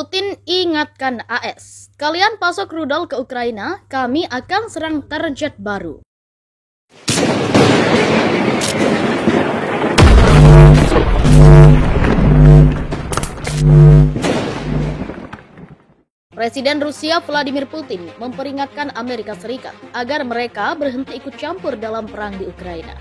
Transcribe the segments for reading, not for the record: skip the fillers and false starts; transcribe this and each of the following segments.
Putin ingatkan AS, kalian pasok rudal ke Ukraina, kami akan serang target baru. Presiden Rusia Vladimir Putin memperingatkan Amerika Serikat agar mereka berhenti ikut campur dalam perang di Ukraina.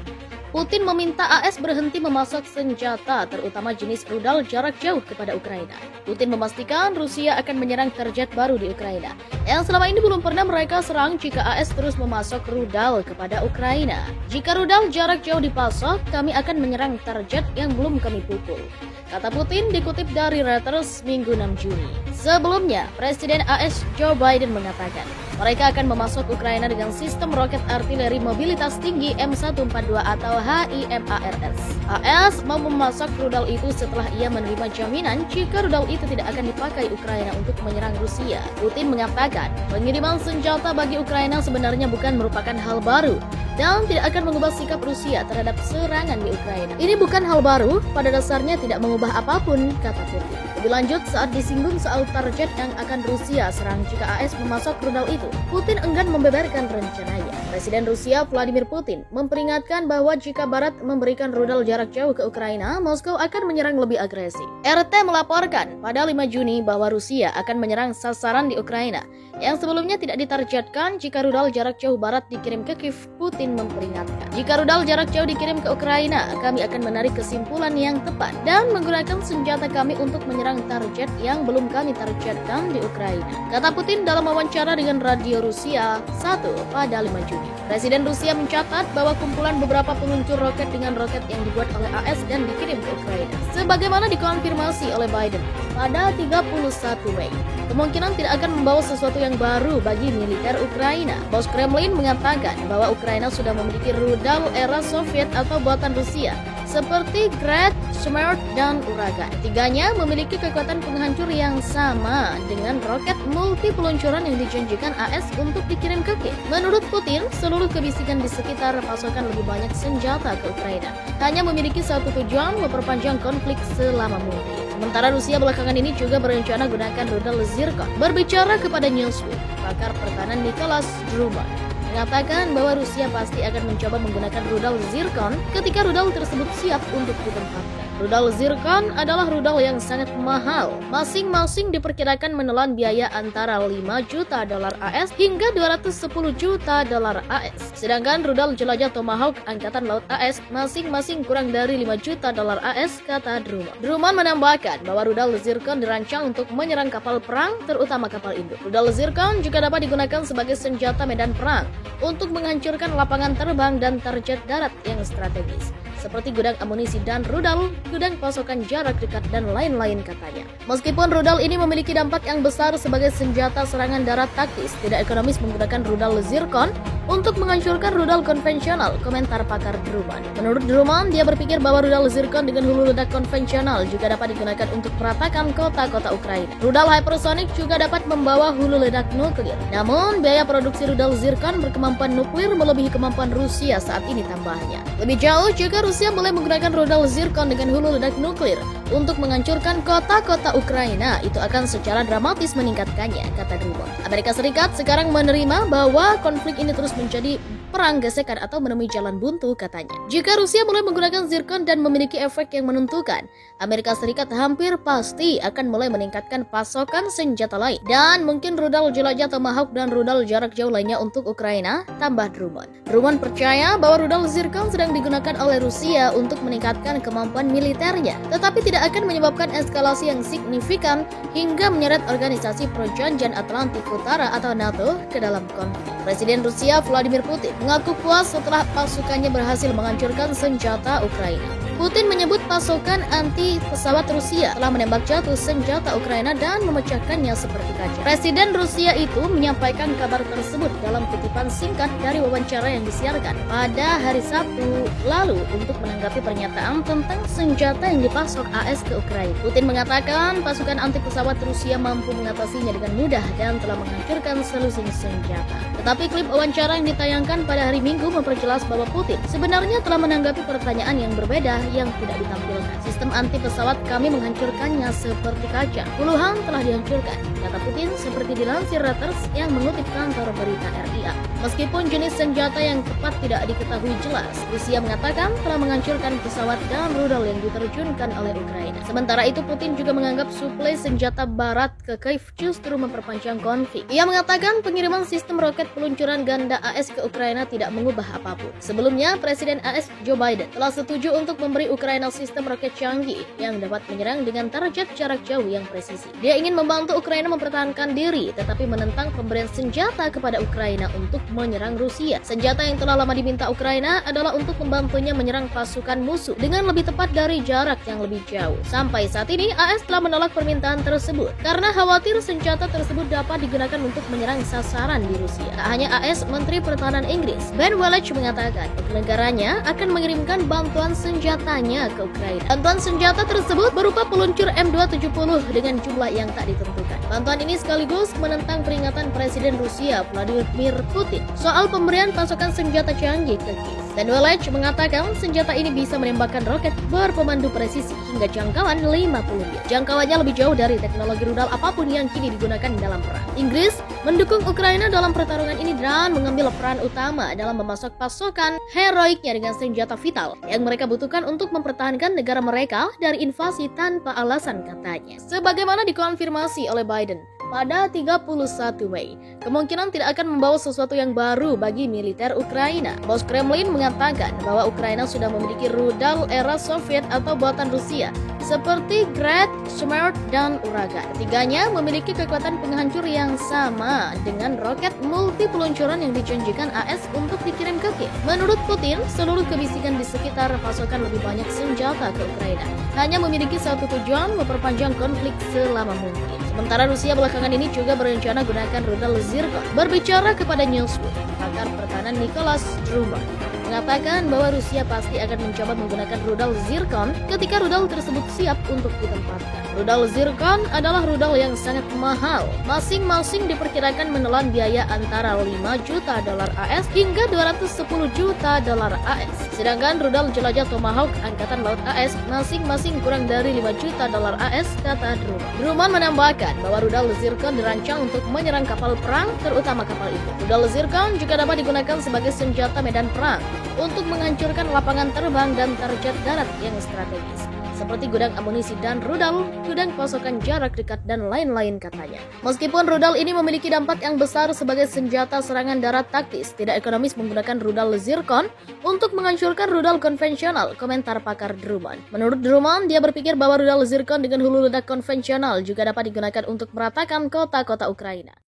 Putin meminta AS berhenti memasok senjata, terutama jenis rudal jarak jauh kepada Ukraina. Putin memastikan Rusia akan menyerang target baru di Ukraina, yang selama ini belum pernah mereka serang jika AS terus memasok rudal kepada Ukraina. Jika rudal jarak jauh dipasok, kami akan menyerang target yang belum kami pukul, kata Putin dikutip dari Reuters Minggu 6 Juni. Sebelumnya, Presiden AS Joe Biden mengatakan mereka akan memasok Ukraina dengan sistem roket artileri mobilitas tinggi M142 atau HIMARS. AS mau memasok rudal itu setelah ia menerima jaminan jika rudal itu tidak akan dipakai Ukraina untuk menyerang Rusia. Putin mengatakan pengiriman senjata bagi Ukraina sebenarnya bukan merupakan hal baru dan tidak akan mengubah sikap Rusia terhadap serangan di Ukraina. Ini bukan hal baru, pada dasarnya tidak mengubah apapun, kata Putin. Lebih lanjut, saat disinggung soal target yang akan Rusia serang jika AS memasok rudal itu, Putin enggan membeberkan rencananya. Presiden Rusia Vladimir Putin memperingatkan bahwa jika Barat memberikan rudal jarak jauh ke Ukraina, Moskow akan menyerang lebih agresif. RT melaporkan pada 5 Juni bahwa Rusia akan menyerang sasaran di Ukraina yang sebelumnya tidak ditargetkan jika rudal jarak jauh Barat dikirim ke Kiev. Putin memperingatkan, jika rudal jarak jauh dikirim ke Ukraina, kami akan menarik kesimpulan yang tepat dan menggunakan senjata kami untuk menyerang target yang belum kami targetkan di Ukraina, kata Putin dalam wawancara dengan radio Rusia 1 pada 5 Juni. Presiden Rusia mencatat bahwa kumpulan beberapa peluncur roket dengan roket yang dibuat oleh AS dan dikirim ke Ukraina, sebagaimana dikonfirmasi oleh Biden pada 31 Mei. Kemungkinan tidak akan membawa sesuatu yang baru bagi militer Ukraina. Bos Kremlin mengatakan bahwa Ukraina sudah memiliki rudal era Soviet atau buatan Rusia, seperti Grad, Smert, dan Uragan. Ketiganya memiliki kekuatan penghancur yang sama dengan roket multi peluncuran yang dijanjikan AS untuk dikirim ke Kiev. Menurut Putin, seluruh kebisikan di sekitar pasokan lebih banyak senjata ke Ukraina hanya memiliki satu tujuan, memperpanjang konflik selama mungkin. Sementara Rusia belakangan ini juga berencana gunakan rudal Zircon. Berbicara kepada Newsweek, pakar pertahanan Nicholas Drummond mengatakan bahwa Rusia pasti akan mencoba menggunakan rudal Zircon ketika rudal tersebut siap untuk ditempatkan. Rudal Zircon adalah rudal yang sangat mahal. Masing-masing diperkirakan menelan biaya antara 5 juta dolar AS hingga 210 juta dolar AS. Sedangkan rudal jelajah Tomahawk Angkatan Laut AS masing-masing kurang dari 5 juta dolar AS, kata Drummond. Drummond menambahkan bahwa rudal Zircon dirancang untuk menyerang kapal perang, terutama kapal induk. Rudal Zircon juga dapat digunakan sebagai senjata medan perang untuk menghancurkan lapangan terbang dan target darat yang strategis, seperti gudang amunisi dan rudal, gudang pasokan jarak dekat, dan lain-lain, katanya. Meskipun rudal ini memiliki dampak yang besar sebagai senjata serangan darat taktis, tidak ekonomis menggunakan rudal Zircon untuk menghancurkan rudal konvensional, komentar pakar Drummond. Menurut Drummond, dia berpikir bahwa rudal Zircon dengan hulu ledak konvensional juga dapat digunakan untuk meratakan kota-kota Ukraina. Rudal hypersonic juga dapat membawa hulu ledak nuklir. Namun, biaya produksi rudal Zircon berkemampuan nuklir melebihi kemampuan Rusia saat ini, tambahnya. Lebih jauh, jika Rusia mulai menggunakan rudal Zircon dengan hulu ledak nuklir untuk menghancurkan kota-kota Ukraina, itu akan secara dramatis meningkatkannya, kata Drummond. Amerika Serikat sekarang menerima bahwa konflik ini terus menjadi perang gesekan atau menemui jalan buntu, katanya. Jika Rusia mulai menggunakan Zircon dan memiliki efek yang menentukan, Amerika Serikat hampir pasti akan mulai meningkatkan pasokan senjata lain dan mungkin rudal jelajah Tomahawk dan rudal jarak jauh lainnya untuk Ukraina, tambah Drummond. Drummond percaya bahwa rudal Zircon sedang digunakan oleh Rusia untuk meningkatkan kemampuan militernya, tetapi tidak akan menyebabkan eskalasi yang signifikan hingga menyeret organisasi Perjanjian Atlantik Utara atau NATO ke dalam konflik. Presiden Rusia Vladimir Putin mengaku puas setelah pasukannya berhasil menghancurkan senjata Ukraina. Putin menyebut pasukan anti pesawat Rusia telah menembak jatuh senjata Ukraina dan memecahkannya seperti kaca. Presiden Rusia itu menyampaikan kabar tersebut dalam kutipan singkat dari wawancara yang disiarkan pada hari Sabtu lalu untuk menanggapi pernyataan tentang senjata yang dipasok AS ke Ukraina. Putin mengatakan pasukan anti pesawat Rusia mampu mengatasinya dengan mudah dan telah menghancurkan selusin senjata. Tetapi klip wawancara yang ditayangkan pada hari Minggu memperjelas bahwa Putin sebenarnya telah menanggapi pertanyaan yang berbeda yang tidak ditampilkan ditampilkan. Sistem anti pesawat kami menghancurkannya seperti kaca. Puluhan telah dihancurkan, kata Putin seperti dilansir Reuters yang mengutip kantor berita RIA. Meskipun jenis senjata yang tepat tidak diketahui jelas, Rusia mengatakan telah menghancurkan pesawat dan rudal yang diterjunkan oleh Ukraina. Sementara itu Putin juga menganggap suplai senjata barat ke Kiev justru memperpanjang konflik. Ia mengatakan pengiriman sistem roket peluncuran ganda AS ke Ukraina tidak mengubah apapun. Sebelumnya, Presiden AS Joe Biden telah setuju untuk memberi Ukraina sistem roket canggih yang dapat menyerang dengan target jarak jauh yang presisi. Dia ingin membantu Ukraina mempertahankan diri, tetapi menentang pemberian senjata kepada Ukraina untuk menyerang Rusia. Senjata yang telah lama diminta Ukraina adalah untuk membantunya menyerang pasukan musuh dengan lebih tepat dari jarak yang lebih jauh. Sampai saat ini, AS telah menolak permintaan tersebut karena khawatir senjata tersebut dapat digunakan untuk menyerang sasaran di Rusia. Tak hanya AS, Menteri Pertahanan Inggris Ben Wallace mengatakan negaranya akan mengirimkan bantuan senjatanya ke Ukraina. Bantuan senjata tersebut berupa peluncur M270 dengan jumlah yang tak ditentukan. Bantuan ini sekaligus menentang peringatan Presiden Rusia Vladimir Putin soal pemberian pasokan senjata canggih ke Kiev. Ben Wallace mengatakan senjata ini bisa menembakkan roket berpemandu presisi hingga jangkauan 50 mil. Jangkauannya lebih jauh dari teknologi rudal apapun yang kini digunakan dalam perang. Inggris mendukung Ukraina dalam pertarungan ini dan mengambil peran utama dalam memasok pasokan heroiknya dengan senjata vital yang mereka butuhkan untuk mempertahankan negara mereka dari invasi tanpa alasan, katanya. Sebagaimana dikonfirmasi oleh Biden pada 31 Mei, kemungkinan tidak akan membawa sesuatu yang baru bagi militer Ukraina. Bos Kremlin mengatakan bahwa Ukraina sudah memiliki rudal era Soviet atau buatan Rusia seperti Grad, Smart, dan Uragan. Ketiganya memiliki kekuatan penghancur yang sama dengan roket multi peluncuran yang dijanjikan AS untuk dikirim ke Kiev. Menurut Putin, seluruh kebisingan di sekitar pasokan lebih banyak senjata ke Ukraina hanya memiliki satu tujuan, memperpanjang konflik selama mungkin. Sementara Rusia belakangan ini juga berencana gunakan rudal Zircon. Berbicara kepada Newsweek, pakar pertahanan Nicholas Drummond mengatakan bahwa Rusia pasti akan mencoba menggunakan rudal Zircon ketika rudal tersebut siap untuk ditempatkan. Rudal Zircon adalah rudal yang sangat mahal. Masing-masing diperkirakan menelan biaya antara 5 juta dolar AS hingga 210 juta dolar AS. Sedangkan rudal jelajah Tomahawk Angkatan Laut AS masing-masing kurang dari 5 juta dolar AS, kata Drummond. Drummond menambahkan bahwa rudal Zircon dirancang untuk menyerang kapal perang, terutama kapal itu. Rudal Zircon juga dapat digunakan sebagai senjata medan perang untuk menghancurkan lapangan terbang dan target darat yang strategis, seperti gudang amunisi dan rudal, gudang pasokan jarak dekat, dan lain-lain, katanya. Meskipun rudal ini memiliki dampak yang besar sebagai senjata serangan darat taktis, tidak ekonomis menggunakan rudal Zircon untuk menghancurkan rudal konvensional, komentar pakar Drummond. Menurut Drummond, dia berpikir bahwa rudal Zircon dengan hulu ledak konvensional juga dapat digunakan untuk meratakan kota-kota Ukraina.